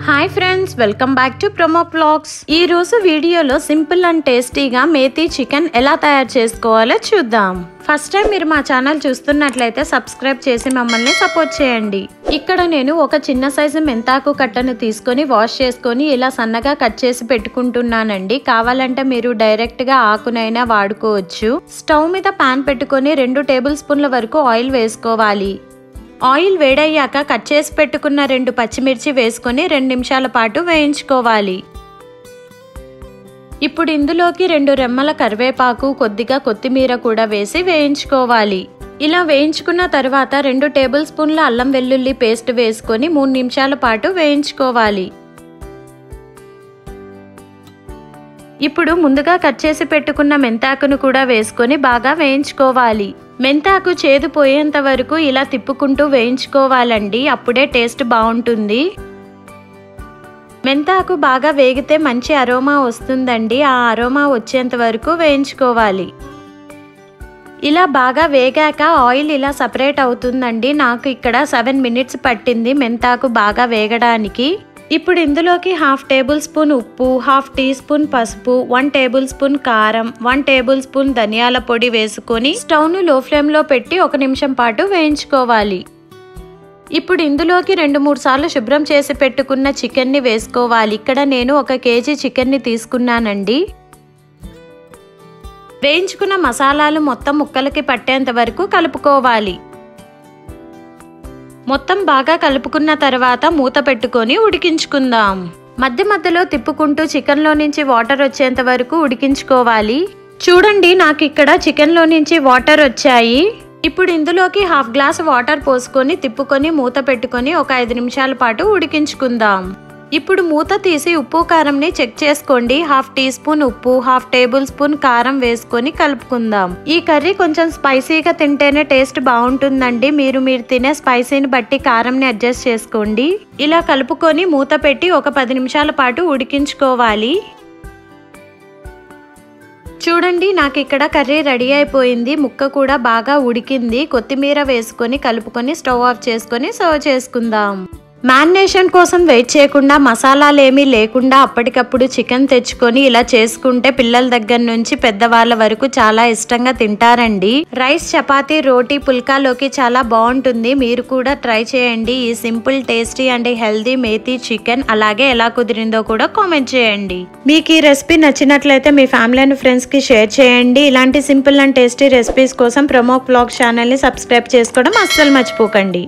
Hi friends, welcome back to promo vlogs. ఈ రోజు వీడియోలో సింపుల్ అండ్ టేస్టీగా మేతి చికెన్ ఎలా తయారు చేసుకోవాలో చూద్దాం. ఫస్ట్ టైం మీరు మా ఛానల్ చూస్తున్నట్లయితే సబ్స్క్రైబ్ చేసి మమ్మల్ని సపోర్ట్ చేయండి. ఇక్కడ నేను ఒక చిన్న సైజు మెంతాకు కట్టను తీసుకొని వాష్ చేసుకొని ఇలా సన్నగా కట్ చేసి పెట్టుకుంటున్నానండి. కావాలంటే మీరు డైరెక్ట్ గా ఆకునైనా వాడుకోవచ్చు. స్టవ్ మీద పాన్ పెట్టుకొని 2 టేబుల్ స్పూన్ల వరకు ఆయిల్ వేసుకోవాలి. ఆయిల్ వేడయ్యాక కట్ చేసి పెట్టుకున్న 2 పచ్చిమిర్చి వేసుకొని 2 నిమిషాల పాటు వేయించుకోవాలి. ఇప్పుడు ఇందులోకి 2 రెమ్మల కరివేపాకు, కొద్దిగా కొత్తిమీర కూడా వేసి వేయించుకోవాలి. ఇలా వేయించుకున్న తర్వాత 2 టేబుల్ స్పూన్ల అల్లం వెల్లుల్లి పేస్ట్ వేసుకొని 3 నిమిషాల పాటు వేయించుకోవాలి. ఇప్పుడు ముందుగా కట్ చేసి పెట్టుకున్న మెంతాకును కూడా వేసుకొని బాగా వేయించుకోవాలి. మెంతాకు చేదు పోయేంత వరకు ఇలా తిప్పుకుంటూ వేయించుకోవాలండి, అప్పుడే టేస్ట్ బాగుంటుంది. మెంతాకు బాగా వేగితే మంచి అరోమా వస్తుందండి, ఆ అరోమా వచ్చేంత వరకు వేయించుకోవాలి. ఇలా బాగా వేగాక ఆయిల్ ఇలా సపరేట్ అవుతుందండి. నాకు ఇక్కడ 7 మినిట్స్ పట్టింది మెంతాకు బాగా వేగడానికి. ఇప్పుడు ఇందులోకి 1/2 టేబుల్ స్పూన్ ఉప్పు, 1/2 టీ స్పూన్ పసుపు, 1 టేబుల్ స్పూన్ కారం, 1 టేబుల్ స్పూన్ ధనియాల పొడి వేసుకొని స్టవ్ను లో ఫ్లేమ్ లో పెట్టి 1 నిమిషం పాటు వేయించుకోవాలి. ఇప్పుడు ఇందులోకి 2-3 సార్లు శుభ్రం చేసి పెట్టుకున్న చికెన్ ని వేసుకోవాలి. ఇక్కడ నేను 1 కేజీ చికెన్ ని తీసుకున్నానండి. వేయించుకున్న మసాలాలు మొత్తం ముక్కలకి పట్టేంత వరకు కలుపుకోవాలి. మొత్తం బాగా కలుపుకున్న తర్వాత మూత పెట్టుకొని ఉడికించుకుందాం. మధ్య మధ్యలో తిప్పుకుంటూ చికెన్ లో నుంచి వాటర్ వచ్చేంత వరకు ఉడికించుకోవాలి. చూడండి, నాకు ఇక్కడ చికెన్ లో నుంచి వాటర్ వచ్చాయి. ఇప్పుడు ఇందులోకి 1/2 గ్లాస్ వాటర్ పోసుకొని తిప్పుకొని మూత పెట్టుకొని 5 నిమిషాల పాటు ఉడికించుకుందాం. ఇప్పుడు మూత తీసి ఉప్పు కారంని చెక్ చేసుకోండి. 1/2 టీ స్పూన్ ఉప్పు, 1/2 టేబుల్ స్పూన్ కారం వేసుకొని కలుపుకుందాం. ఈ కర్రీ కొంచెం స్పైసీగా తింటేనే టేస్ట్ బాగుంటుందండి. మీరు తినే స్పైసీని బట్టి కారంని అడ్జస్ట్ చేసుకోండి. ఇలా కలుపుకొని మూత పెట్టి 10 నిమిషాల పాటు ఉడికించుకోవాలి. చూడండి, నాకు ఇక్కడ కర్రీ రెడీ అయిపోయింది. ముక్క కూడా బాగా ఉడికింది. కొత్తిమీర వేసుకొని కలుపుకొని స్టవ్ ఆఫ్ చేసుకొని సర్వ్ చేసుకుందాం. మ్యారినేషన్ కోసం వెయిట్ చేయకుండా, మసాలాలు ఏమీ లేకుండా అప్పటికప్పుడు చికెన్ తెచ్చుకొని ఇలా చేసుకుంటే పిల్లల దగ్గర నుంచి పెద్దవాళ్ళ వరకు చాలా ఇష్టంగా తింటారండి. రైస్, చపాతీ, రోటీ, పుల్కాలోకి చాలా బాగుంటుంది. మీరు కూడా ట్రై చేయండి. ఈ simple, tasty and healthy methi chicken అలాగే ఎలా కుదిరిందో కూడా కామెంట్ చేయండి. మీకు ఈ రెసిపీ నచ్చినట్లయితే మీ ఫ్యామిలీ అండ్ ఫ్రెండ్స్ కి షేర్ చేయండి. ఇలాంటి సింపుల్ అండ్ టేస్టీ రెసిపీస్ కోసం ప్రొమో వ్లాగ్స్ ఛానల్ ని సబ్స్క్రైబ్ చేసుకోవడం అస్సలు మర్చిపోకండి.